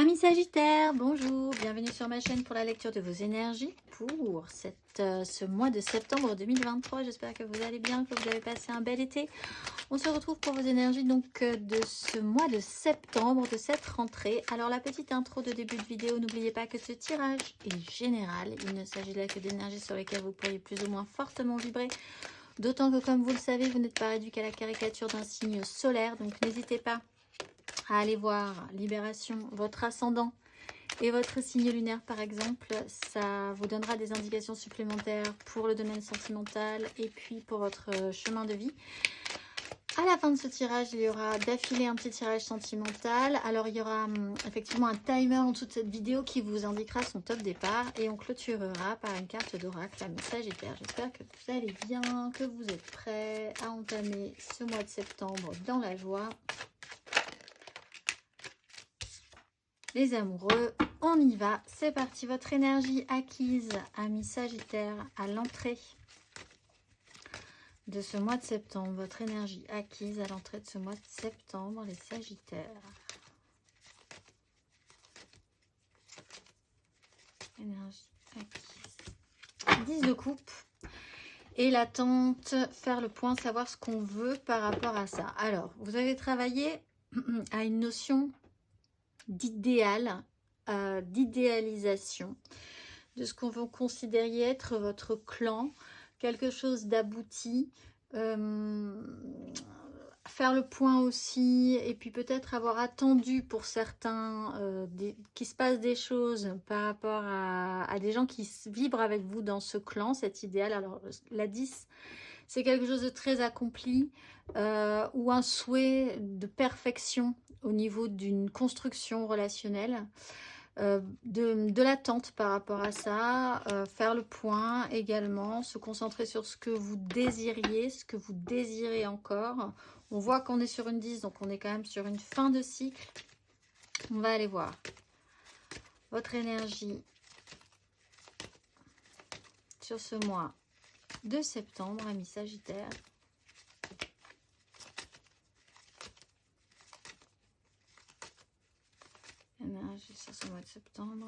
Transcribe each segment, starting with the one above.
Amis Sagittaires, bonjour, bienvenue sur ma chaîne pour la lecture de vos énergies pour ce mois de septembre 2023. J'espère que vous allez bien, que vous avez passé un bel été. On se retrouve pour vos énergies donc de ce mois de septembre, de cette rentrée. Alors la petite intro de début de vidéo, n'oubliez pas que ce tirage est général. Il ne s'agit là que d'énergies sur lesquelles vous pourriez plus ou moins fortement vibrer. D'autant que comme vous le savez, vous n'êtes pas réduit qu'à la caricature d'un signe solaire. Donc n'hésitez pas à aller voir Libération, votre ascendant et votre signe lunaire par exemple. Ça vous donnera des indications supplémentaires pour le domaine sentimental et puis pour votre chemin de vie. À la fin de ce tirage, il y aura d'affilée un petit tirage sentimental. Alors il y aura effectivement un timer en dessous de cette vidéo qui vous indiquera son top départ. Et on clôturera par une carte d'oracle, la Sagittaire. J'espère que vous allez bien, que vous êtes prêts à entamer ce mois de septembre dans la joie. Les amoureux, on y va, c'est parti. Votre énergie acquise, amis Sagittaire, à l'entrée de ce mois de septembre. Votre énergie acquise à l'entrée de ce mois de septembre, les Sagittaires. Énergie acquise. 10 de coupe. Et l'attente, faire le point, savoir ce qu'on veut par rapport à ça. Alors, vous avez travaillé à une notion d'idéal, d'idéalisation, de ce qu'on vous considériez être votre clan, quelque chose d'abouti, faire le point aussi, et puis peut-être avoir attendu pour certains qu'il se passe des choses par rapport à des gens qui vibrent avec vous dans ce clan, cet idéal. Alors la 10, c'est quelque chose de très accompli, ou un souhait de perfection au niveau d'une construction relationnelle, de l'attente par rapport à ça, faire le point également, se concentrer sur ce que vous désiriez, ce que vous désirez encore. On voit qu'on est sur une 10, donc on est quand même sur une fin de cycle. On va aller voir votre énergie sur ce mois de septembre, amis Sagittaire. Énergie sur ce mois de septembre.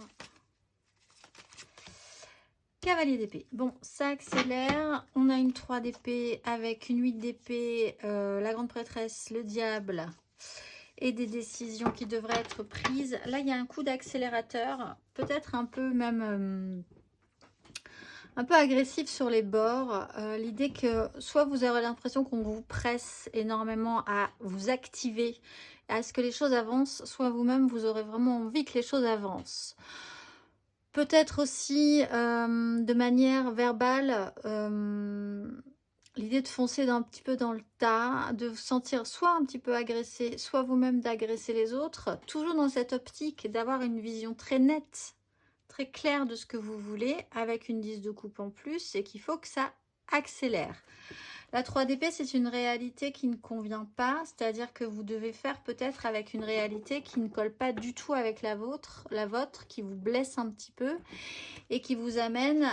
Cavalier d'épée. Bon, ça accélère. On a une 3 d'épée avec une 8 d'épée, la grande prêtresse, le diable et des décisions qui devraient être prises. Là, il y a un coup d'accélérateur, peut-être un peu même un peu agressif sur les bords. L'idée que soit vous aurez l'impression qu'on vous presse énormément à vous activer, à ce que les choses avancent, soit vous-même vous aurez vraiment envie que les choses avancent. Peut-être aussi de manière verbale, l'idée de foncer un petit peu dans le tas, de vous sentir soit un petit peu agressé, soit vous-même d'agresser les autres, toujours dans cette optique d'avoir une vision très nette, très claire de ce que vous voulez, avec une 10 de coupe en plus, et qu'il faut que ça accélère. La 3 d'épée, c'est une réalité qui ne convient pas, c'est-à-dire que vous devez faire peut-être avec une réalité qui ne colle pas du tout avec la vôtre, qui vous blesse un petit peu et qui vous amène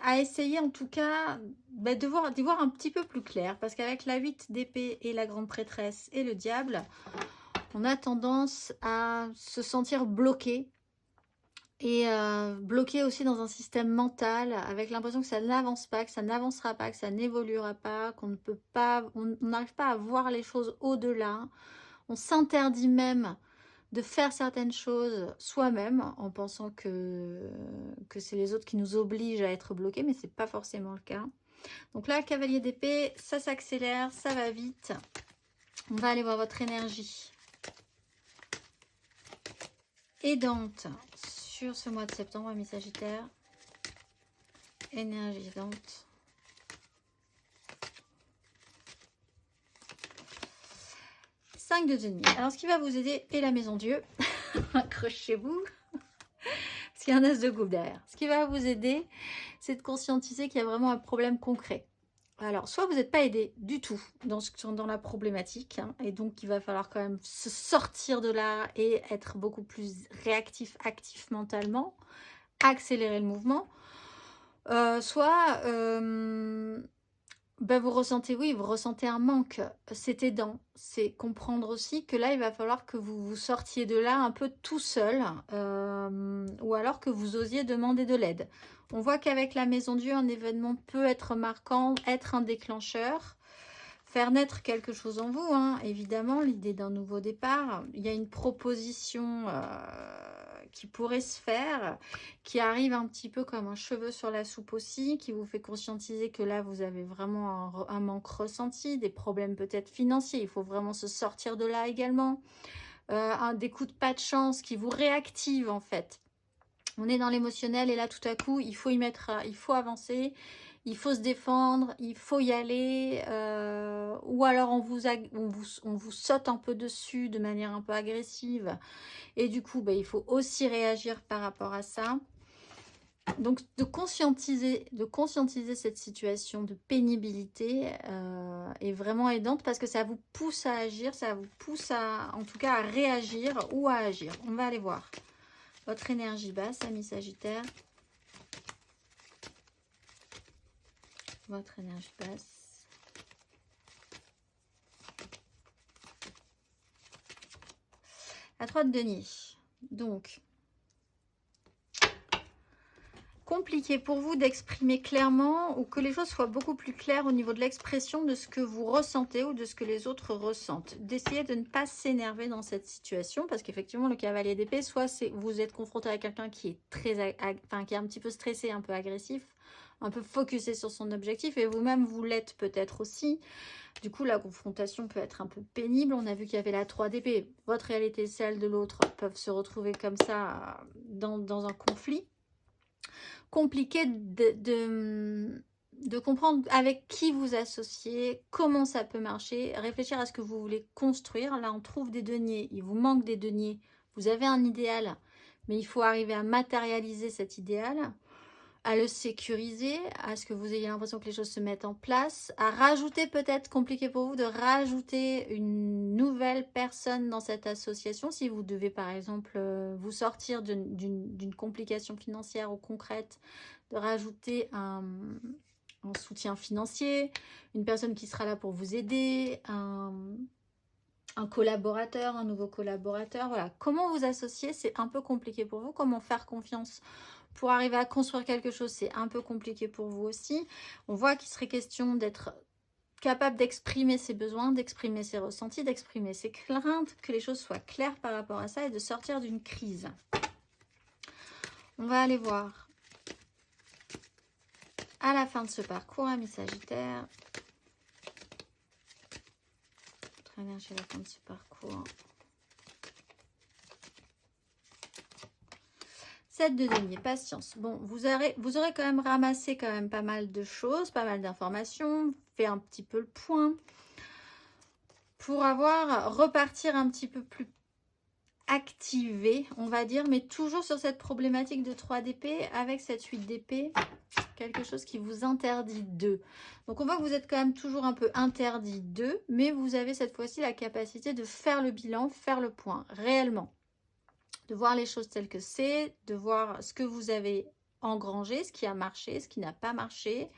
à essayer en tout cas d'y voir un petit peu plus clair, parce qu'avec la 8 d'épée et la grande prêtresse et le diable, on a tendance à se sentir bloqué. Et bloqué aussi dans un système mental, avec l'impression que ça n'avance pas, que ça n'avancera pas, que ça n'évoluera pas, qu'on ne peut pas, on n'arrive pas à voir les choses au-delà. On s'interdit même de faire certaines choses soi-même en pensant que c'est les autres qui nous obligent à être bloqués, mais c'est pas forcément le cas. Donc là, cavalier d'épée, ça s'accélère, ça va vite. On va aller voir votre énergie aidante sur ce mois de septembre, amis Sagittaire. Énergie aidante. Cinq de denier. Alors, ce qui va vous aider est la maison Dieu. Accrochez-vous. Parce qu'il y a un as de coupe derrière. Ce qui va vous aider, c'est de conscientiser qu'il y a vraiment un problème concret. Alors, soit vous n'êtes pas aidé du tout dans la problématique, hein, et donc il va falloir quand même se sortir de là et être beaucoup plus réactif, actif mentalement, accélérer le mouvement. Soit Ben vous ressentez, oui, vous ressentez un manque. C'est aidant. C'est comprendre aussi que là, il va falloir que vous vous sortiez de là un peu tout seul. Ou alors que vous osiez demander de l'aide. On voit qu'avec la Maison Dieu, un événement peut être marquant, être un déclencheur. Faire naître quelque chose en vous, hein, évidemment, l'idée d'un nouveau départ. Il y a une proposition qui pourrait se faire, qui arrive un petit peu comme un cheveu sur la soupe aussi, qui vous fait conscientiser que là, vous avez vraiment un manque ressenti, des problèmes peut-être financiers. Il faut vraiment se sortir de là également. Des coups de pas de chance qui vous réactivent en fait. On est dans l'émotionnel et là, tout à coup, il faut y mettre, il faut avancer. Il faut se défendre, il faut y aller, ou alors on vous saute un peu dessus de manière un peu agressive. Et du coup, il faut aussi réagir par rapport à ça. Donc, de conscientiser cette situation de pénibilité est vraiment aidante parce que ça vous pousse à agir, ça vous pousse en tout cas, à réagir ou à agir. On va aller voir votre énergie basse, amis Sagittaire. Votre énergie basse. La 3 de denier. Donc, compliqué pour vous d'exprimer clairement ou que les choses soient beaucoup plus claires au niveau de l'expression de ce que vous ressentez ou de ce que les autres ressentent. D'essayer de ne pas s'énerver dans cette situation parce qu'effectivement, le cavalier d'épée, soit vous êtes confronté à quelqu'un qui est qui est un petit peu stressé, un peu agressif, un peu focusé sur son objectif et vous-même, vous l'êtes peut-être aussi. Du coup, la confrontation peut être un peu pénible. On a vu qu'il y avait la 3 d'épée. Votre réalité et celle de l'autre peuvent se retrouver comme ça dans un conflit. Compliqué de comprendre avec qui vous associez, comment ça peut marcher, réfléchir à ce que vous voulez construire. Là, on trouve des deniers. Il vous manque des deniers. Vous avez un idéal, mais il faut arriver à matérialiser cet idéal, à le sécuriser, à ce que vous ayez l'impression que les choses se mettent en place, à rajouter peut-être, compliqué pour vous, de rajouter une nouvelle personne dans cette association. Si vous devez par exemple vous sortir d'une complication financière ou concrète, de rajouter un soutien financier, une personne qui sera là pour vous aider, un collaborateur, un nouveau collaborateur. Voilà. Comment vous associer, c'est un peu compliqué pour vous. Comment faire confiance pour arriver à construire quelque chose, c'est un peu compliqué pour vous aussi. On voit qu'il serait question d'être capable d'exprimer ses besoins, d'exprimer ses ressentis, d'exprimer ses craintes, que les choses soient claires par rapport à ça et de sortir d'une crise. On va aller voir à la fin de ce parcours, amis Sagittaire. Votre énergie à la fin de ce parcours. 7 de denier, patience. Bon, vous aurez quand même ramassé quand même pas mal de choses, pas mal d'informations, fait un petit peu le point pour repartir un petit peu plus activé, on va dire, mais toujours sur cette problématique de 3 d'épée avec cette 8 d'épée, quelque chose qui vous interdit d'eux. Donc on voit que vous êtes quand même toujours un peu interdit d'eux, mais vous avez cette fois-ci la capacité de faire le bilan, faire le point, réellement. De voir les choses telles que c'est, de voir ce que vous avez engrangé, ce qui a marché, ce qui n'a pas marché.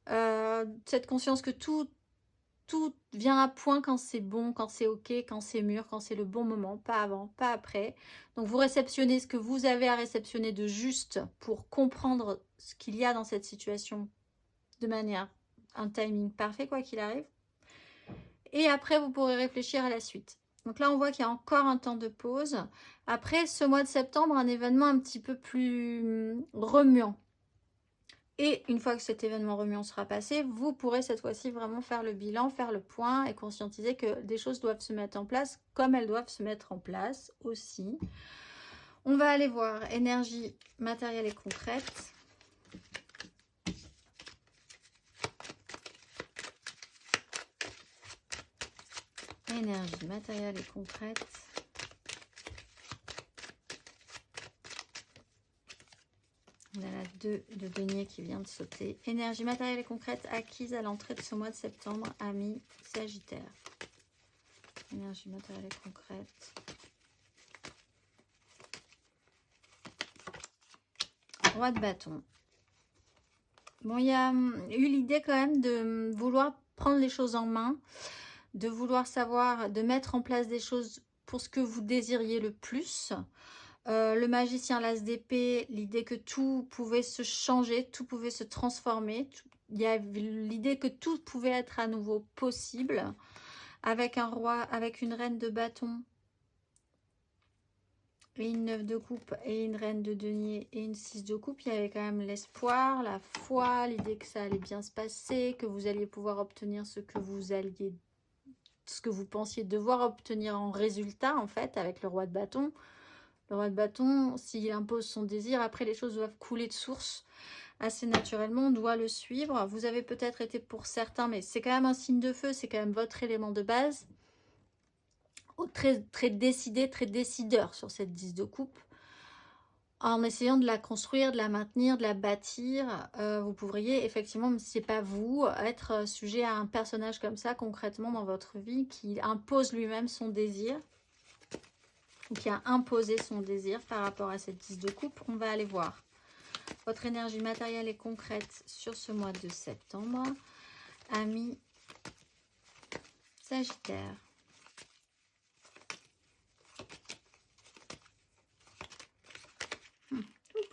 Cette conscience que tout vient à point quand c'est bon, quand c'est ok, quand c'est mûr, quand c'est le bon moment, pas avant, pas après. Donc vous réceptionnez ce que vous avez à réceptionner de juste pour comprendre ce qu'il y a dans cette situation de manière, un timing parfait quoi qu'il arrive. Et après vous pourrez réfléchir à la suite. Donc là, on voit qu'il y a encore un temps de pause. Après, ce mois de septembre, un événement un petit peu plus remuant. Et une fois que cet événement remuant sera passé, vous pourrez cette fois-ci vraiment faire le bilan, faire le point et conscientiser que des choses doivent se mettre en place comme elles doivent se mettre en place aussi. On va aller voir énergie matérielle et concrète. Énergie matérielle et concrète. On a la 2 de denier qui vient de sauter. Énergie matérielle et concrète acquise à l'entrée de ce mois de septembre, amis Sagittaire. Énergie matérielle et concrète. Roi de bâton. Bon, il y a eu l'idée quand même de vouloir prendre les choses en main, de vouloir savoir, de mettre en place des choses pour ce que vous désiriez le plus. Le magicien, l'as d'épée, l'idée que tout pouvait se changer, tout pouvait se transformer. Il y a l'idée que tout pouvait être à nouveau possible. Avec un roi, avec une reine de bâton, et une 9 de coupe, et une reine de denier, et une 6 de coupe. Il y avait quand même l'espoir, la foi, l'idée que ça allait bien se passer, que vous alliez pouvoir obtenir ce que vous pensiez devoir obtenir en résultat, en fait, avec le roi de bâton. Le roi de bâton, s'il impose son désir, après les choses doivent couler de source assez naturellement, on doit le suivre. Vous avez peut-être été pour certains, mais c'est quand même un signe de feu, c'est quand même votre élément de base. Très, très décidé, très décideur sur cette 10 de coupe. En essayant de la construire, de la maintenir, de la bâtir, vous pourriez effectivement, même si ce n'est pas vous, être sujet à un personnage comme ça concrètement dans votre vie qui impose lui-même son désir, ou qui a imposé son désir par rapport à cette 10 de coupe. On va aller voir votre énergie matérielle et concrète sur ce mois de septembre. Amis Sagittaire.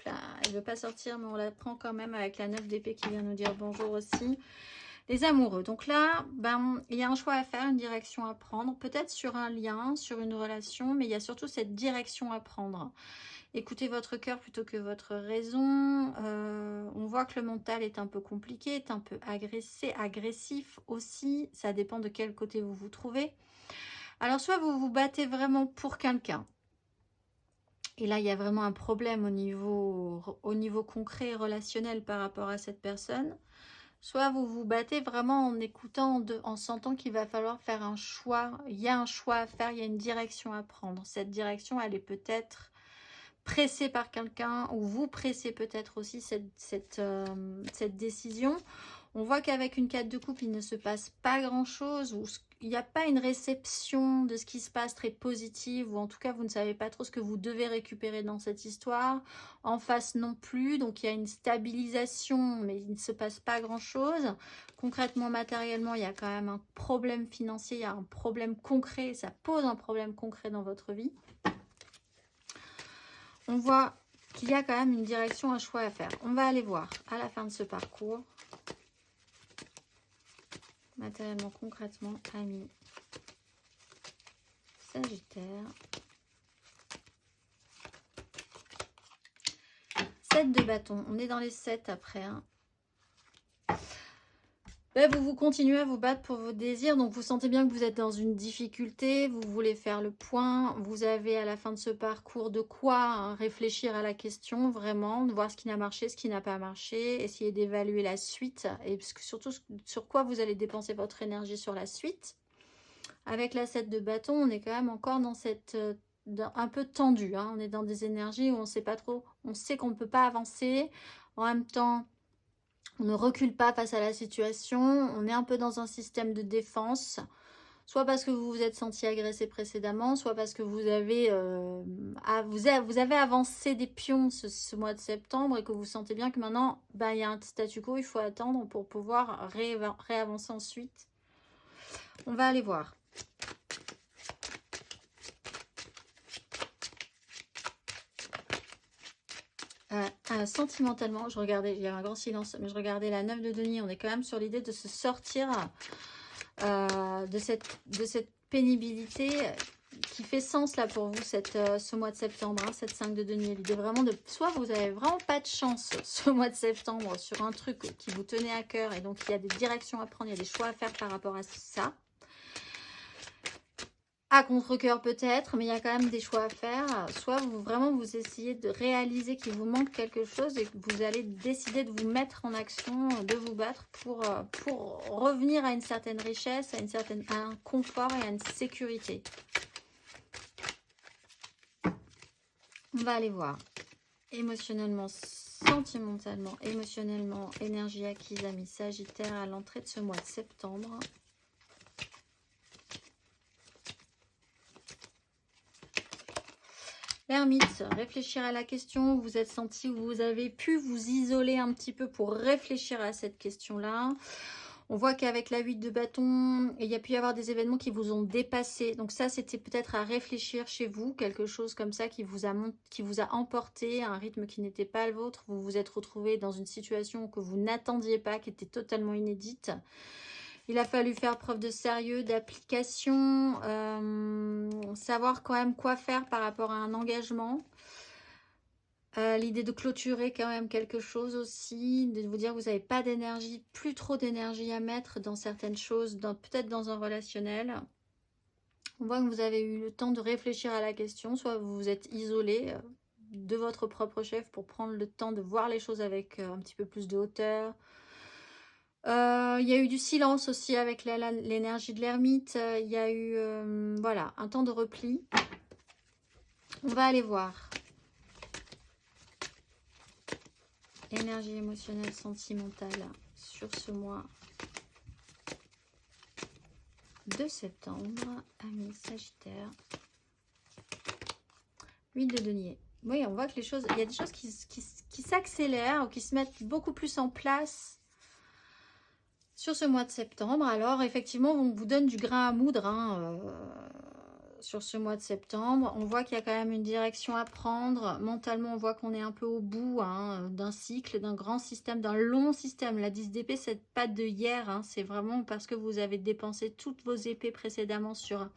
Là, elle ne veut pas sortir, mais on la prend quand même avec la 9 d'épée qui vient nous dire bonjour aussi. Les amoureux. Donc là, il y a un choix à faire, une direction à prendre. Peut-être sur un lien, sur une relation, mais il y a surtout cette direction à prendre. Écoutez votre cœur plutôt que votre raison. On voit que le mental est un peu compliqué, est un peu agressif aussi. Ça dépend de quel côté vous vous trouvez. Alors, soit vous vous battez vraiment pour quelqu'un. Et là, il y a vraiment un problème au niveau concret et relationnel par rapport à cette personne. Soit vous vous battez vraiment en écoutant, en sentant qu'il va falloir faire un choix. Il y a un choix à faire, il y a une direction à prendre. Cette direction, elle est peut-être pressée par quelqu'un, ou vous pressez peut-être aussi cette décision. On voit qu'avec une 4 de coupe, il ne se passe pas grand-chose, ou il n'y a pas une réception de ce qui se passe très positive, ou en tout cas, vous ne savez pas trop ce que vous devez récupérer dans cette histoire. En face non plus, donc il y a une stabilisation, mais il ne se passe pas grand-chose. Concrètement, matériellement, il y a quand même un problème financier, il y a un problème concret, ça pose un problème concret dans votre vie. On voit qu'il y a quand même une direction, un choix à faire. On va aller voir à la fin de ce parcours. Matériellement, concrètement, amis Sagittaire. 7 de bâton. On est dans les 7 après. Hein. Vous continuez à vous battre pour vos désirs. Donc, vous sentez bien que vous êtes dans une difficulté. Vous voulez faire le point. Vous avez à la fin de ce parcours de quoi réfléchir à la question, vraiment. De voir ce qui n'a marché, ce qui n'a pas marché. Essayer d'évaluer la suite. Et surtout, sur quoi vous allez dépenser votre énergie sur la suite. Avec la 7 de bâton, on est quand même encore dans cette... un peu tendu. Hein. On est dans des énergies où on ne sait pas trop. On sait qu'on ne peut pas avancer. En même temps... On ne recule pas face à la situation, on est un peu dans un système de défense, soit parce que vous vous êtes senti agressé précédemment, soit parce que vous avez avancé des pions ce mois de septembre et que vous sentez bien que maintenant, il y a un statu quo, il faut attendre pour pouvoir réavancer ensuite. On va aller voir. Sentimentalement, je regardais, il y a un grand silence, mais je regardais la 9 de denier, on est quand même sur l'idée de se sortir de cette pénibilité qui fait sens là pour vous ce mois de septembre, hein, cette 5 de denier. L'idée vraiment de, soit vous avez vraiment pas de chance ce mois de septembre sur un truc qui vous tenait à cœur et donc il y a des directions à prendre, il y a des choix à faire par rapport à ça. À contre-cœur peut-être, mais il y a quand même des choix à faire. Soit vous essayez de réaliser qu'il vous manque quelque chose et que vous allez décider de vous mettre en action, de vous battre pour revenir à une certaine richesse, à un confort et à une sécurité. On va aller voir. Émotionnellement, sentimentalement, émotionnellement, énergie acquise, amis Sagittaire à l'entrée de ce mois de septembre. L'ermite, réfléchir à la question, vous vous êtes senti, vous avez pu vous isoler un petit peu pour réfléchir à cette question-là. On voit qu'avec la 8 de bâton, il y a pu y avoir des événements qui vous ont dépassé. Donc ça, c'était peut-être à réfléchir chez vous, quelque chose comme ça qui vous a emporté à un rythme qui n'était pas le vôtre. Vous vous êtes retrouvé dans une situation que vous n'attendiez pas, qui était totalement inédite. Il a fallu faire preuve de sérieux, d'application, savoir quand même quoi faire par rapport à un engagement. L'idée de clôturer quand même quelque chose aussi, de vous dire que vous n'avez pas d'énergie, plus trop d'énergie à mettre dans certaines choses, peut-être dans un relationnel. On voit que vous avez eu le temps de réfléchir à la question, soit vous vous êtes isolé de votre propre chef pour prendre le temps de voir les choses avec un petit peu plus de hauteur. Il y a eu du silence aussi avec l'énergie de l'ermite. Il y a eu voilà, un temps de repli. On va aller voir. Énergie émotionnelle, sentimentale sur ce mois de septembre. Amis Sagittaire. 8 de denier. Oui, on voit que les choses, il y a des choses qui s'accélèrent ou qui se mettent beaucoup plus en place sur ce mois de septembre. Alors, effectivement, on vous donne du grain à moudre sur ce mois de septembre. On voit qu'il y a quand même une direction à prendre. Mentalement, on voit qu'on est un peu au bout d'un cycle, d'un grand système, d'un long système. La 10 d'épée, c'est pas de hier. C'est vraiment parce que vous avez dépensé toutes vos épées précédemment sur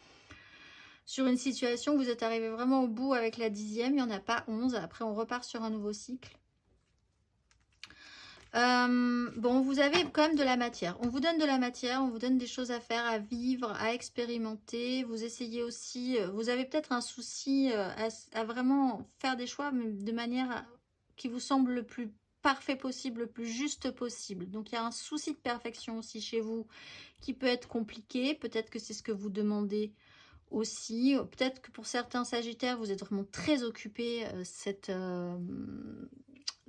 une situation. Vous êtes arrivé vraiment au bout avec la 10e. Il n'y en a pas 11. Après, on repart sur un nouveau cycle. Bon, vous avez quand même de la matière. On vous donne de la matière, on vous donne des choses à faire, à vivre, à expérimenter. Vous essayez aussi, vous avez peut-être un souci à vraiment faire des choix mais de manière qui vous semble le plus parfait possible, le plus juste possible. Donc il y a un souci de perfection aussi chez vous qui peut être compliqué. Peut-être que c'est ce que vous demandez aussi. Peut-être que pour certains Sagittaires, vous êtes vraiment très occupés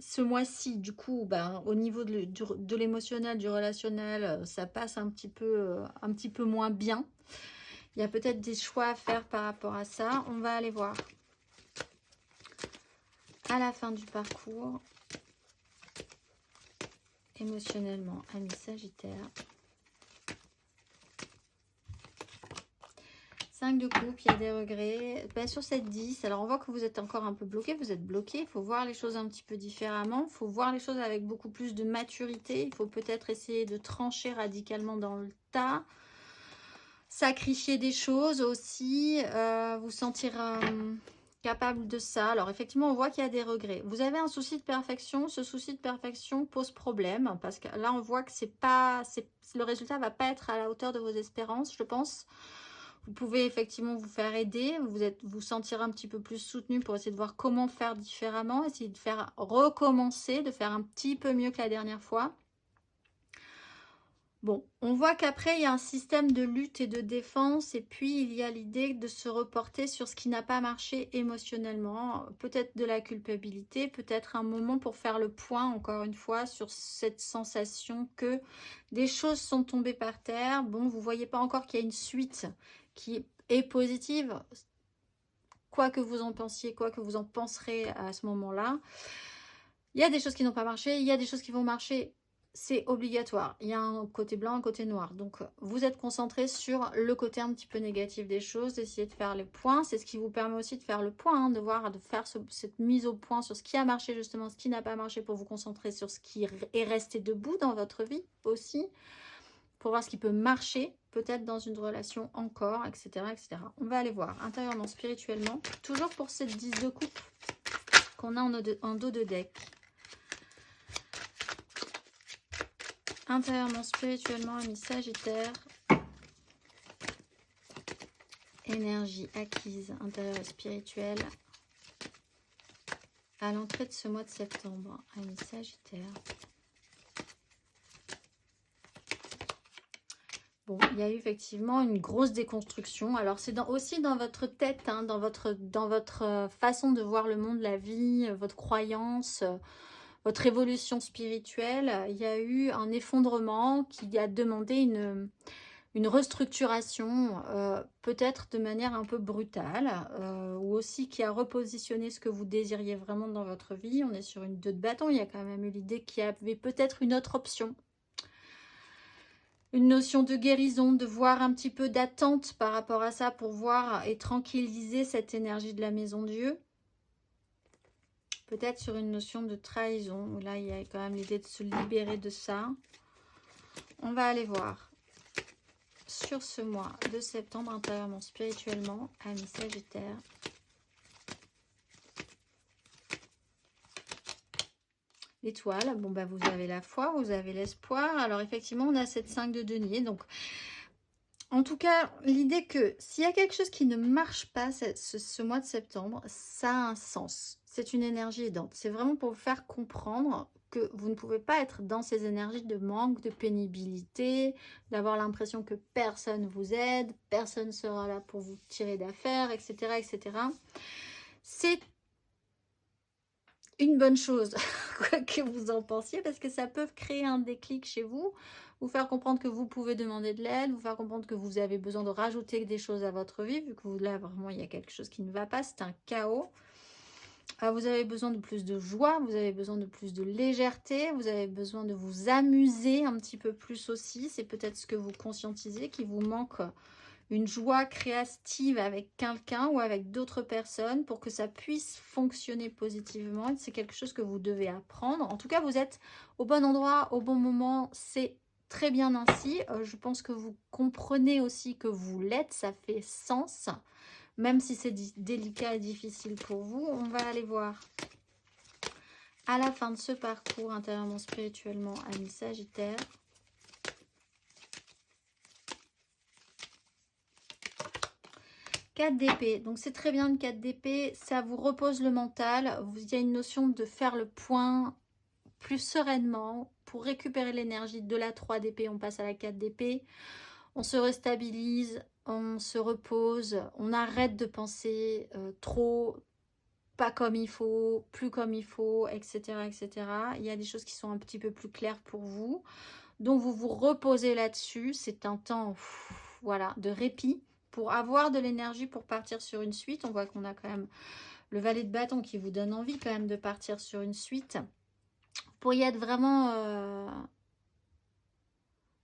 ce mois-ci, du coup, au niveau de l'émotionnel, du relationnel, ça passe un petit peu moins bien. Il y a peut-être des choix à faire par rapport à ça. On va aller voir à la fin du parcours. Émotionnellement, amis Sagittaire. 5 de coupe, il y a des regrets. Sur cette 10, alors on voit que vous êtes encore un peu bloqué, vous êtes bloqué. Il faut voir les choses un petit peu différemment. Il faut voir les choses avec beaucoup plus de maturité. Il faut peut-être essayer de trancher radicalement dans le tas. Sacrifier des choses aussi. Vous sentir capable de ça. Alors effectivement, on voit qu'il y a des regrets. Vous avez un souci de perfection. Ce souci de perfection pose problème. Parce que là, on voit que le résultat ne va pas être à la hauteur de vos espérances, je pense. Vous pouvez effectivement vous faire aider, vous sentir un petit peu plus soutenu pour essayer de voir comment faire différemment, essayer de faire recommencer, de faire un petit peu mieux que la dernière fois. Bon, on voit qu'après, il y a un système de lutte et de défense et puis il y a l'idée de se reporter sur ce qui n'a pas marché émotionnellement. Peut-être de la culpabilité, peut-être un moment pour faire le point, encore une fois, sur cette sensation que des choses sont tombées par terre. Bon, vous ne voyez pas encore qu'il y a une suite qui est positive, quoi que vous en pensiez, quoi que vous en penserez à ce moment-là. Il y a des choses qui n'ont pas marché, il y a des choses qui vont marcher, c'est obligatoire. Il y a un côté blanc, un côté noir. Donc, vous êtes concentré sur le côté un petit peu négatif des choses, d'essayer de faire les points. C'est ce qui vous permet aussi de faire le point, de faire cette mise au point sur ce qui a marché justement, ce qui n'a pas marché pour vous concentrer sur ce qui est resté debout dans votre vie aussi. Pour voir ce qui peut marcher, peut-être dans une relation encore, etc., etc. On va aller voir intérieurement, spirituellement, toujours pour cette 10 de coupe qu'on a en dos de deck. Intérieurement, spirituellement, amis Sagittaire. Énergie acquise, intérieure et spirituelle. À l'entrée de ce mois de septembre, amis Sagittaire. Bon, il y a eu effectivement une grosse déconstruction. Alors, c'est aussi dans votre tête, dans votre façon de voir le monde, la vie, votre croyance, votre évolution spirituelle. Il y a eu un effondrement qui a demandé une restructuration, peut-être de manière un peu brutale, ou aussi qui a repositionné ce que vous désiriez vraiment dans votre vie. On est sur une 2 de bâton, il y a quand même eu l'idée qu'il y avait peut-être une autre option. Une notion de guérison, de voir un petit peu d'attente par rapport à ça pour voir et tranquilliser cette énergie de la maison Dieu. Peut-être sur une notion de trahison, où là il y a quand même l'idée de se libérer de ça. On va aller voir sur ce mois de septembre, intérieurement, spirituellement, amis Sagittaire. L'étoile, bon bah vous avez la foi, vous avez l'espoir. Alors effectivement, on a cette 5 de denier. Donc, en tout cas, l'idée que s'il y a quelque chose qui ne marche pas ce mois de septembre, ça a un sens. C'est une énergie aidante. C'est vraiment pour vous faire comprendre que vous ne pouvez pas être dans ces énergies de manque, de pénibilité, d'avoir l'impression que personne vous aide, personne ne sera là pour vous tirer d'affaire, etc., etc. C'est une bonne chose, quoi que vous en pensiez, parce que ça peut créer un déclic chez vous, vous faire comprendre que vous pouvez demander de l'aide, vous faire comprendre que vous avez besoin de rajouter des choses à votre vie, vu que vous, là, vraiment, il y a quelque chose qui ne va pas, c'est un chaos. Vous avez besoin de plus de joie, vous avez besoin de plus de légèreté, vous avez besoin de vous amuser un petit peu plus aussi, c'est peut-être ce que vous conscientisez, qui vous manque une joie créative avec quelqu'un ou avec d'autres personnes pour que ça puisse fonctionner positivement. C'est quelque chose que vous devez apprendre. En tout cas, vous êtes au bon endroit, au bon moment. C'est très bien ainsi. Je pense que vous comprenez aussi que vous l'êtes. Ça fait sens. Même si c'est délicat et difficile pour vous. On va aller voir à la fin de ce parcours, intérieurement, spirituellement, amis Sagittaire. 4 d'épée, donc c'est très bien une 4 d'épée, ça vous repose le mental, il y a une notion de faire le point plus sereinement pour récupérer l'énergie de la 3 d'épée, on passe à la 4 d'épée, on se restabilise, on se repose, on arrête de penser trop, pas comme il faut, plus comme il faut, etc., etc. Il y a des choses qui sont un petit peu plus claires pour vous, donc vous vous reposez là-dessus, c'est un temps voilà, de répit, pour avoir de l'énergie pour partir sur une suite. On voit qu'on a quand même le valet de bâton qui vous donne envie quand même de partir sur une suite. Vous pourriez être vraiment...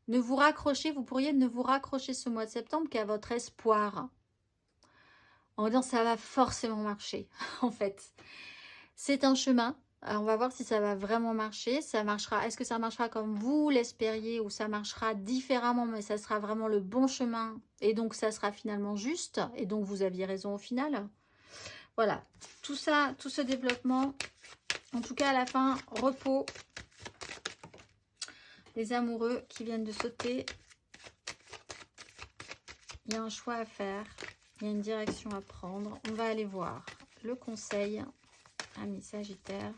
ne vous raccrocher, vous pourriez ne vous raccrocher ce mois de septembre qu'à votre espoir. En disant ça va forcément marcher, en fait. C'est un chemin. Alors, on va voir si ça va vraiment marcher. Ça marchera. Est-ce que ça marchera comme vous l'espériez ou ça marchera différemment, mais ça sera vraiment le bon chemin et donc ça sera finalement juste et donc vous aviez raison au final. Voilà, tout ça, tout ce développement, en tout cas à la fin, repos. Les amoureux qui viennent de sauter. Il y a un choix à faire, il y a une direction à prendre. On va aller voir le conseil, amis Sagittaire.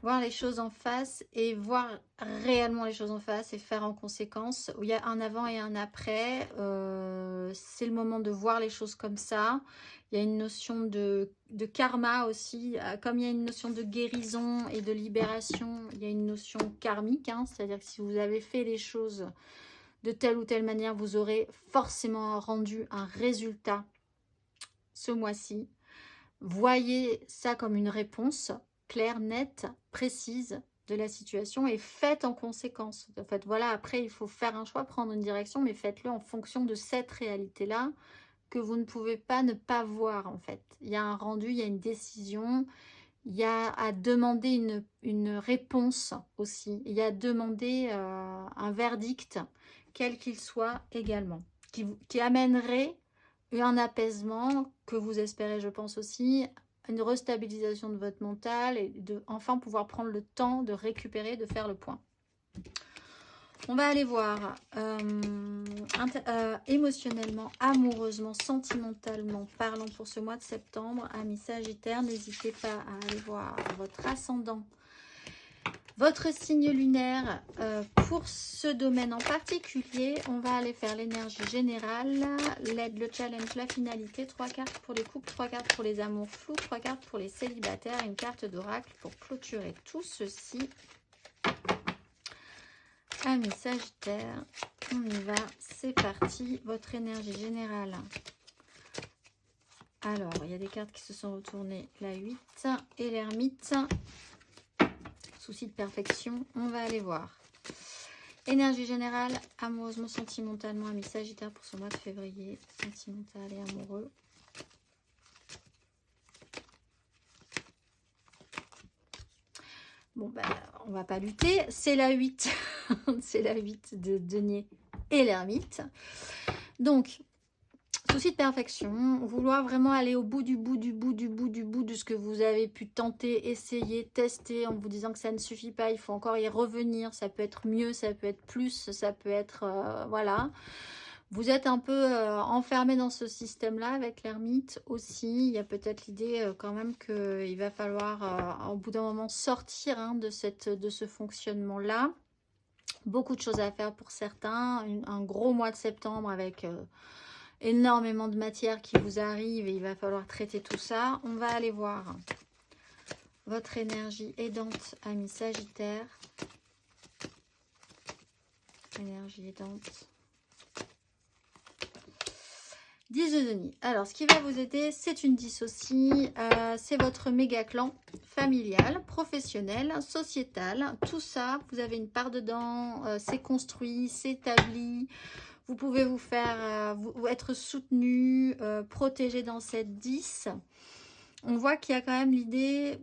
Voir les choses en face et voir réellement les choses en face et faire en conséquence. Il y a un avant et un après. C'est le moment de voir les choses comme ça. Il y a une notion de karma aussi. Comme il y a une notion de guérison et de libération, il y a une notion karmique. Hein, c'est-à-dire que si vous avez fait les choses de telle ou telle manière, vous aurez forcément rendu un résultat ce mois-ci. Voyez ça comme une réponse claire, nette, précise de la situation et faites en conséquence. En fait, voilà, après, il faut faire un choix, prendre une direction, mais faites-le en fonction de cette réalité-là que vous ne pouvez pas ne pas voir, en fait. Il y a un rendu, il y a une décision, il y a à demander une réponse aussi. Il y a à demander un verdict, quel qu'il soit également, qui amènerait un apaisement que vous espérez, je pense aussi, une restabilisation de votre mental et de enfin pouvoir prendre le temps de récupérer, de faire le point. On va aller voir émotionnellement, amoureusement, sentimentalement parlant pour ce mois de septembre. Amis Sagittaire, n'hésitez pas à aller voir votre ascendant Votre signe lunaire, pour ce domaine en particulier, on va aller faire l'énergie générale, l'aide, le challenge, la finalité. 3 cartes pour les couples, 3 cartes pour les amours flous, 3 cartes pour les célibataires, une carte d'oracle pour clôturer tout ceci. Amis Sagittaire, on y va, c'est parti. Votre énergie générale. Alors, il y a des cartes qui se sont retournées, la 8 et l'ermite. Souci de perfection, on va aller voir. Énergie générale, amoureusement, sentimentalement, amis Sagittaire pour ce mois de février, sentimental et amoureux. Bon, ben, on va pas lutter, c'est la 8, c'est la 8 de denier et l'ermite. Donc, souci de perfection, vouloir vraiment aller au bout de ce que vous avez pu tenter, essayer, tester en vous disant que ça ne suffit pas, il faut encore y revenir, ça peut être mieux, ça peut être plus, ça peut être, voilà. Vous êtes un peu enfermé dans ce système-là avec l'ermite aussi. Il y a peut-être l'idée quand même qu'il va falloir au bout d'un moment sortir hein, de ce fonctionnement-là. Beaucoup de choses à faire pour certains. Un gros mois de septembre avec énormément de matière qui vous arrive et il va falloir traiter tout ça. On va aller voir votre énergie aidante, amis Sagittaire. Énergie aidante. 10 de denier. Alors, ce qui va vous aider, c'est une 10 aussi. C'est votre méga clan familial, professionnel, sociétal. Tout ça, vous avez une part dedans. C'est construit, c'est établi. Vous pouvez vous faire, être soutenu, protégé dans cette 10. On voit qu'il y a quand même l'idée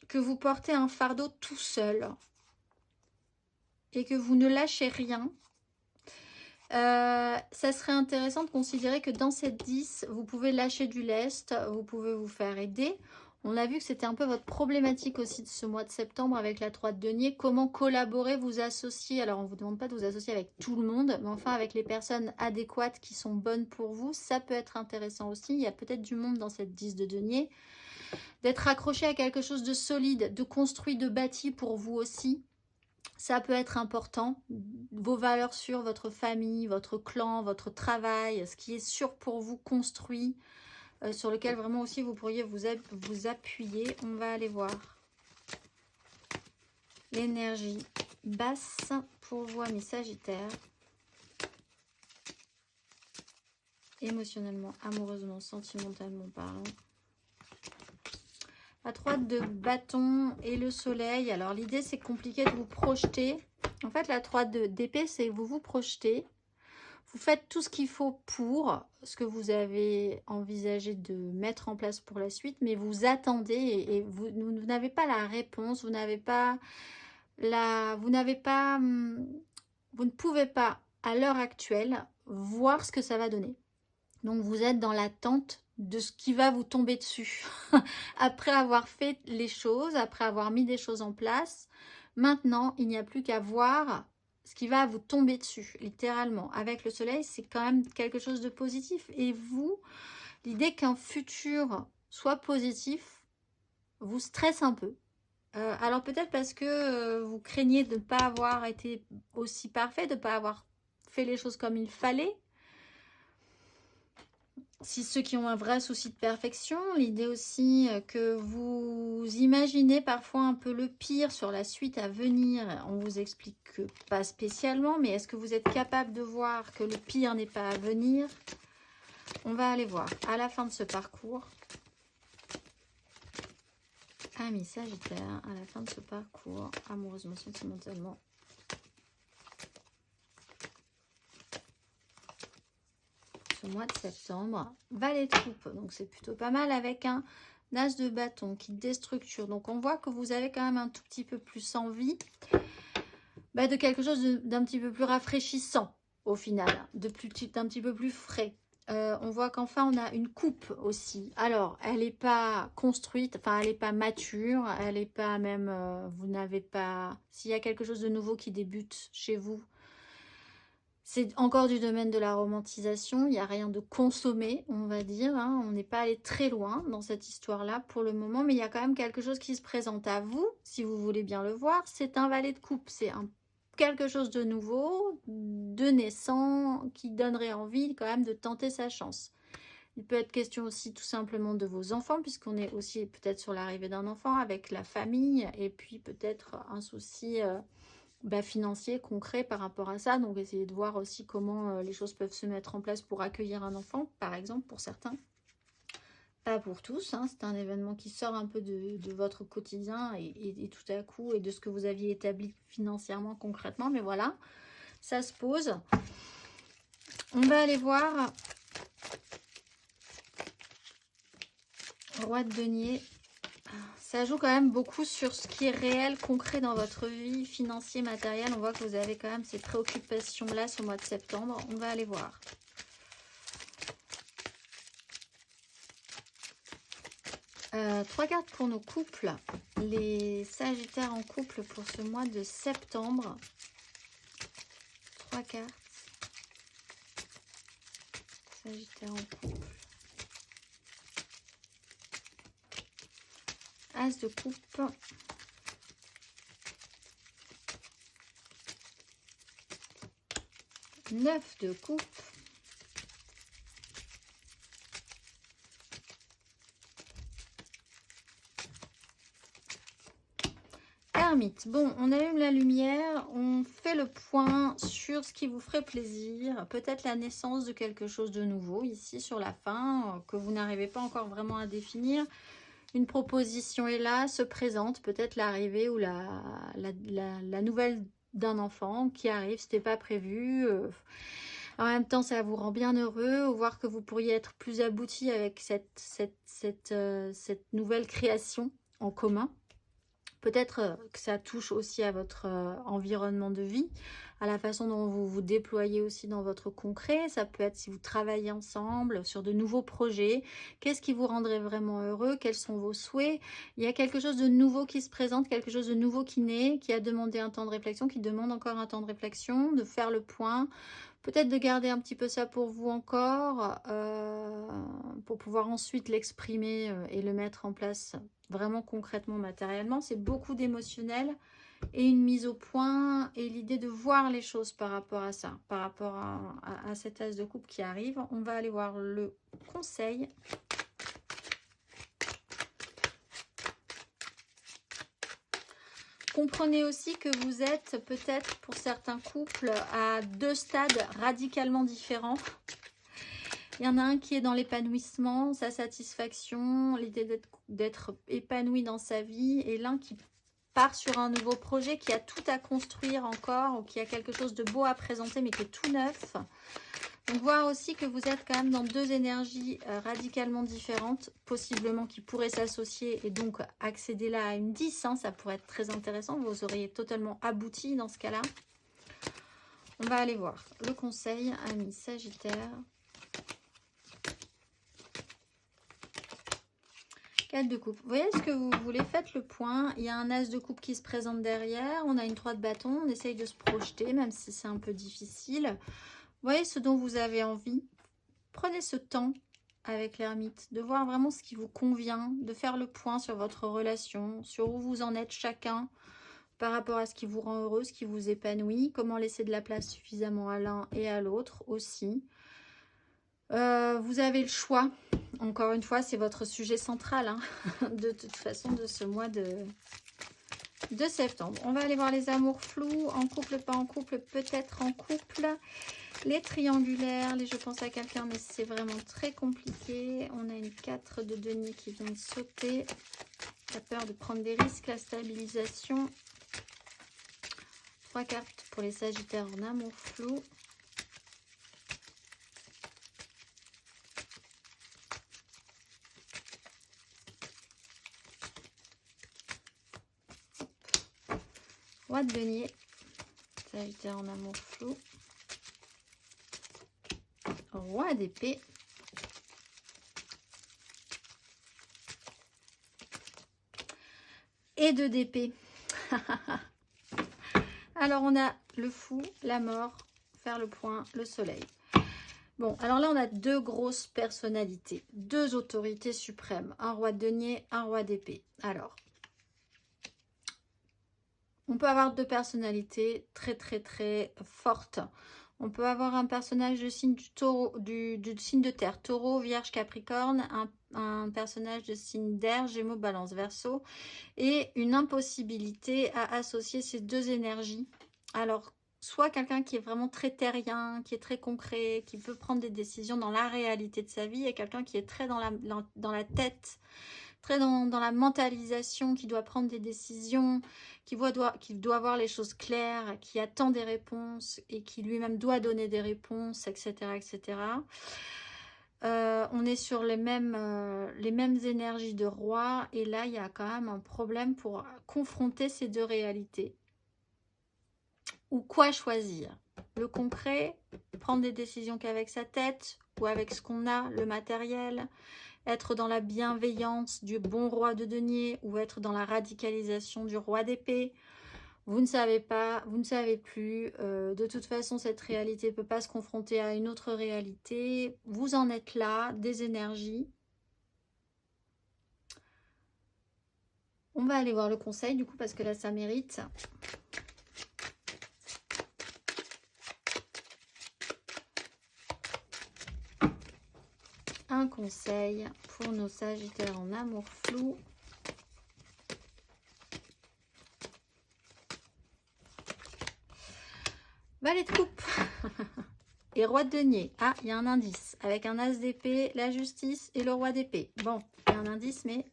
que vous portez un fardeau tout seul. Et que vous ne lâchez rien. Ça serait intéressant de considérer que dans cette 10, vous pouvez lâcher du lest, vous pouvez vous faire aider. On a vu que c'était un peu votre problématique aussi de ce mois de septembre avec la 3 de denier. Comment collaborer, vous associer. Alors, on ne vous demande pas de vous associer avec tout le monde, mais enfin avec les personnes adéquates qui sont bonnes pour vous. Ça peut être intéressant aussi. Il y a peut-être du monde dans cette 10 de denier. D'être accroché à quelque chose de solide, de construit, de bâti pour vous aussi. Ça peut être important, vos valeurs sûres, votre famille, votre clan, votre travail, ce qui est sûr pour vous, construit, sur lequel vraiment aussi vous pourriez vous appuyer. On va aller voir l'énergie basse pour vous, amis Sagittaires. Émotionnellement, amoureusement, sentimentalement parlant. La 3 de bâton et le soleil. Alors, l'idée, c'est compliqué de vous projeter. En fait, la 3 d'épée, c'est vous vous projetez. Vous faites tout ce qu'il faut pour ce que vous avez envisagé de mettre en place pour la suite, mais vous attendez et vous n'avez pas la réponse. Vous n'avez pas vous ne pouvez pas, à l'heure actuelle, voir ce que ça va donner. Donc, vous êtes dans l'attente de ce qui va vous tomber dessus. Après avoir fait les choses, après avoir mis des choses en place, maintenant, il n'y a plus qu'à voir ce qui va vous tomber dessus, littéralement. Avec le soleil, c'est quand même quelque chose de positif. Et vous, l'idée qu'un futur soit positif vous stresse un peu. Alors peut-être parce que vous craignez de ne pas avoir été aussi parfait, de ne pas avoir fait les choses comme il fallait. Si ceux qui ont un vrai souci de perfection, l'idée aussi que vous imaginez parfois un peu le pire sur la suite à venir. On vous explique que pas spécialement, mais est-ce que vous êtes capable de voir que le pire n'est pas à venir? On va aller voir à la fin de ce parcours. Amis Sagittaire, à la fin de ce parcours, amoureusement, sentimentalement. Mois de septembre, valet de coupe, donc c'est plutôt pas mal avec un as de bâton qui déstructure. Donc on voit que vous avez quand même un tout petit peu plus envie de quelque chose d'un petit peu plus rafraîchissant au final, d'un petit peu plus frais. On voit qu'enfin on a une coupe aussi. Alors elle n'est pas construite, enfin elle n'est pas mature, elle n'est pas même, vous n'avez pas, s'il y a quelque chose de nouveau qui débute chez vous, C'est encore du domaine de la romantisation, il n'y a rien de consommé, on va dire, hein. On n'est pas allé très loin dans cette histoire-là pour le moment, mais il y a quand même quelque chose qui se présente à vous, si vous voulez bien le voir. C'est un valet de coupe, c'est quelque chose de nouveau, de naissant, qui donnerait envie quand même de tenter sa chance. Il peut être question aussi tout simplement de vos enfants, puisqu'on est aussi peut-être sur l'arrivée d'un enfant avec la famille, et puis peut-être un souci financier, concret par rapport à ça. Donc essayez de voir aussi comment les choses peuvent se mettre en place pour accueillir un enfant, par exemple, pour certains. Pas pour tous, hein. C'est un événement qui sort un peu de votre quotidien et tout à coup, et de ce que vous aviez établi financièrement, concrètement. Mais voilà, ça se pose. On va aller voir Roi de denier. Ça joue quand même beaucoup sur ce qui est réel, concret dans votre vie, financier, matériel. On voit que vous avez quand même ces préoccupations-là ce mois de septembre. On va aller voir. Trois cartes pour nos couples. Les Sagittaires en couple pour ce mois de septembre. Trois cartes. Sagittaire en couple. As de coupe. Neuf de coupe. Ermite. Bon, on allume la lumière, on fait le point sur ce qui vous ferait plaisir. Peut-être la naissance de quelque chose de nouveau ici sur la fin, que vous n'arrivez pas encore vraiment à définir. Une proposition est là, se présente, peut-être l'arrivée ou la nouvelle d'un enfant qui arrive, c'était pas prévu. En même temps, ça vous rend bien heureux, voir que vous pourriez être plus abouti avec cette nouvelle création en commun. Peut-être que ça touche aussi à votre environnement de vie, à la façon dont vous vous déployez aussi dans votre concret. Ça peut être si vous travaillez ensemble sur de nouveaux projets. Qu'est-ce qui vous rendrait vraiment heureux? Quels sont vos souhaits? Il y a quelque chose de nouveau qui se présente, quelque chose de nouveau qui naît, qui a demandé un temps de réflexion, qui demande encore un temps de réflexion, de faire le point. Peut-être de garder un petit peu ça pour vous encore, pour pouvoir ensuite l'exprimer et le mettre en place vraiment concrètement, matériellement. C'est beaucoup d'émotionnel et une mise au point et l'idée de voir les choses par rapport à ça, par rapport à cet as de coupe qui arrive. On va aller voir le conseil. Comprenez aussi que vous êtes peut-être pour certains couples à deux stades radicalement différents. Il y en a un qui est dans l'épanouissement, sa satisfaction, l'idée d'être épanoui dans sa vie, et l'un qui part sur un nouveau projet, qui a tout à construire encore, ou qui a quelque chose de beau à présenter mais qui est tout neuf. Donc voir aussi que vous êtes quand même dans deux énergies radicalement différentes, possiblement qui pourraient s'associer et donc accéder là à une 10, hein, ça pourrait être très intéressant, vous auriez totalement abouti dans ce cas-là. On va aller voir le conseil, amis Sagittaire. 4 de coupe. Vous voyez ce que vous voulez, faites le point. Il y a un as de coupe qui se présente derrière, on a une 3 de bâton, on essaye de se projeter, même si c'est un peu difficile. Voyez ce dont vous avez envie. Prenez ce temps avec l'ermite, de voir vraiment ce qui vous convient, de faire le point sur votre relation, sur où vous en êtes chacun par rapport à ce qui vous rend heureux, ce qui vous épanouit, comment laisser de la place suffisamment à l'un et à l'autre aussi. Vous avez le choix. Encore une fois, c'est votre sujet central, hein, de toute façon, de ce mois de septembre. On va aller voir les amours flous, en couple, pas en couple, peut-être en couple. Les triangulaires, je pense à quelqu'un, mais c'est vraiment très compliqué. On a une 4 de denier qui vient de sauter. La peur de prendre des risques, la stabilisation. 3 cartes pour les Sagittaires en amour flou. Roi de denier, Sagittaire en amour flou. Roi d'épée. Et 2 d'épée. Alors on a le fou, la mort, faire le point, le soleil. Bon, alors là, on a deux grosses personnalités, deux autorités suprêmes, un roi de denier, un roi d'épée. Alors, on peut avoir deux personnalités très, très, très fortes. On peut avoir un personnage de signe du taureau, du signe de terre, taureau, vierge, capricorne, un personnage de signe d'air, gémeaux, balance, verseau, et une impossibilité à associer ces deux énergies. Alors, soit quelqu'un qui est vraiment très terrien, qui est très concret, qui peut prendre des décisions dans la réalité de sa vie, et quelqu'un qui est très dans la tête, très dans la mentalisation, qui doit prendre des décisions, qui doit voir les choses claires, qui attend des réponses et qui lui-même doit donner des réponses, etc. etc. On est sur les mêmes énergies de roi, et là, il y a quand même un problème pour confronter ces deux réalités. Ou quoi choisir? Le concret, prendre des décisions qu'avec sa tête, ou avec ce qu'on a, le matériel, être dans la bienveillance du bon roi de denier, ou être dans la radicalisation du roi d'épée. Vous ne savez pas, vous ne savez plus. De toute façon, cette réalité ne peut pas se confronter à une autre réalité. Vous en êtes là, des énergies. On va aller voir le conseil, du coup, parce que là, ça mérite. Un conseil pour nos sagittaires en amour flou. Valet de coupe et roi de denier. Ah, il y a un indice avec un as d'épée, la justice et le roi d'épée. Bon, il y a un indice, mais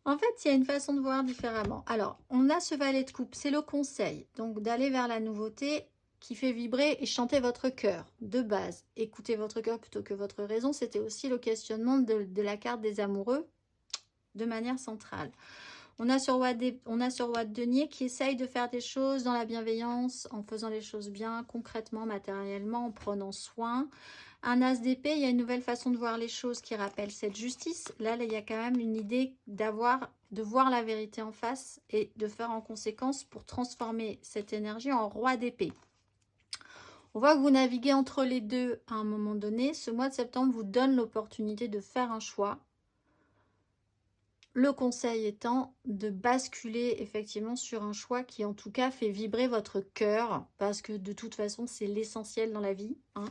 en fait, il y a une façon de voir différemment. Alors, on a ce valet de coupe, c'est le conseil. Donc, d'aller vers la nouveauté qui fait vibrer et chanter votre cœur de base. Écoutez votre cœur plutôt que votre raison. C'était aussi le questionnement de la carte des amoureux de manière centrale. On a ce roi de denier qui essaye de faire des choses dans la bienveillance, en faisant les choses bien, concrètement, matériellement, en prenant soin. Un as d'épée, il y a une nouvelle façon de voir les choses qui rappelle cette justice. Là, il y a quand même une idée de voir la vérité en face et de faire en conséquence pour transformer cette énergie en roi d'épée. On voit que vous naviguez entre les deux à un moment donné. Ce mois de septembre vous donne l'opportunité de faire un choix. Le conseil étant de basculer effectivement sur un choix qui en tout cas fait vibrer votre cœur, parce que de toute façon c'est l'essentiel dans la vie, hein.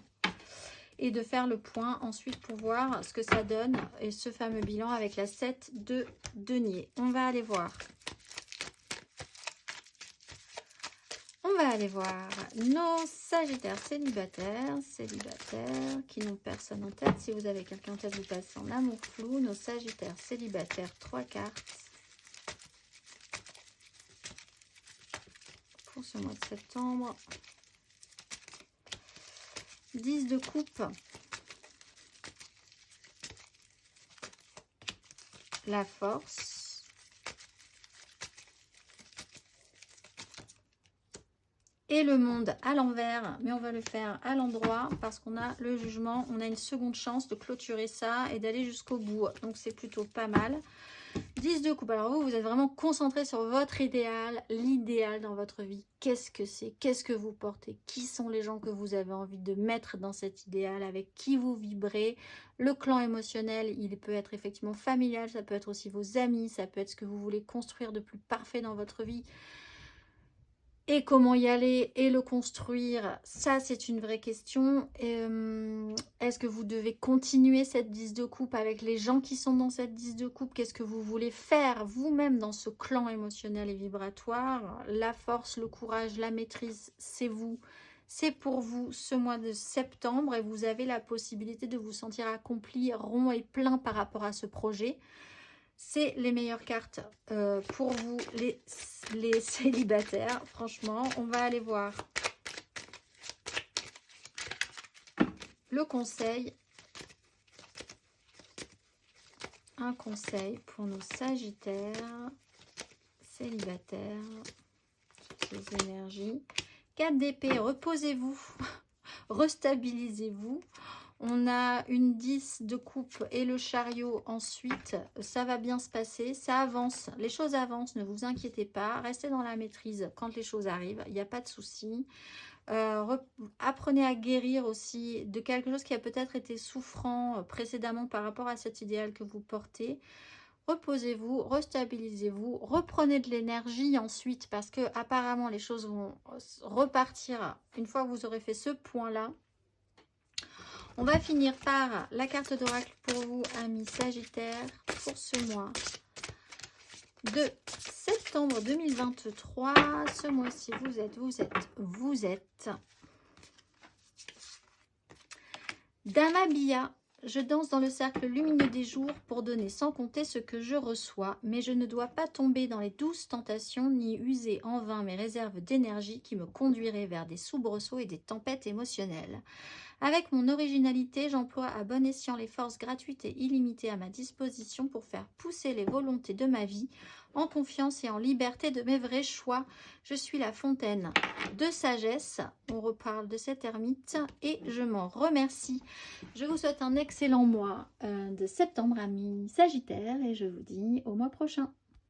Et de faire le point ensuite pour voir ce que ça donne et ce fameux bilan avec la 7 de denier. On va aller voir. On va aller voir nos sagittaires célibataires qui n'ont personne en tête. Si vous avez quelqu'un en tête, vous passez en amour flou. Nos sagittaires célibataires, 3 cartes pour ce mois de septembre. 10 de coupe. La force. Et le monde à l'envers, mais on va le faire à l'endroit parce qu'on a le jugement, on a une seconde chance de clôturer ça et d'aller jusqu'au bout. Donc c'est plutôt pas mal. 10 de coupe. Alors vous êtes vraiment concentré sur votre idéal, l'idéal dans votre vie. Qu'est-ce que c'est? Qu'est-ce que vous portez? Qui sont les gens que vous avez envie de mettre dans cet idéal? Avec qui vous vibrez? Le clan émotionnel, il peut être effectivement familial, ça peut être aussi vos amis, ça peut être ce que vous voulez construire de plus parfait dans votre vie. Et comment y aller et le construire, ça c'est une vraie question. Est-ce que vous devez continuer cette 10 de coupe avec les gens qui sont dans cette 10 de coupe? Qu'est-ce que vous voulez faire vous-même dans ce clan émotionnel et vibratoire? La force, le courage, la maîtrise, c'est vous. C'est pour vous ce mois de septembre et vous avez la possibilité de vous sentir accompli, rond et plein par rapport à ce projet. C'est les meilleures cartes pour vous, les célibataires. Franchement, on va aller voir le conseil. Un conseil pour nos sagittaires célibataires. Ces énergies. 4 d'épée, reposez-vous. Restabilisez-vous. On a une 10 de coupe et le chariot ensuite. Ça va bien se passer, ça avance. Les choses avancent, ne vous inquiétez pas. Restez dans la maîtrise quand les choses arrivent, il n'y a pas de souci. Apprenez à guérir aussi de quelque chose qui a peut-être été souffrant précédemment par rapport à cet idéal que vous portez. Reposez-vous, restabilisez-vous, reprenez de l'énergie ensuite parce que apparemment les choses vont repartir une fois que vous aurez fait ce point-là. On va finir par la carte d'oracle pour vous, amis Sagittaire, pour ce mois de septembre 2023. Ce mois-ci, vous êtes Damabia. Je danse dans le cercle lumineux des jours pour donner sans compter ce que je reçois, mais je ne dois pas tomber dans les douces tentations ni user en vain mes réserves d'énergie qui me conduiraient vers des soubresauts et des tempêtes émotionnelles. Avec mon originalité, j'emploie à bon escient les forces gratuites et illimitées à ma disposition pour faire pousser les volontés de ma vie en confiance et en liberté de mes vrais choix. Je suis la fontaine de sagesse. On reparle de cette ermite et je m'en remercie. Je vous souhaite un excellent mois de septembre, amis Sagittaire, et je vous dis au mois prochain.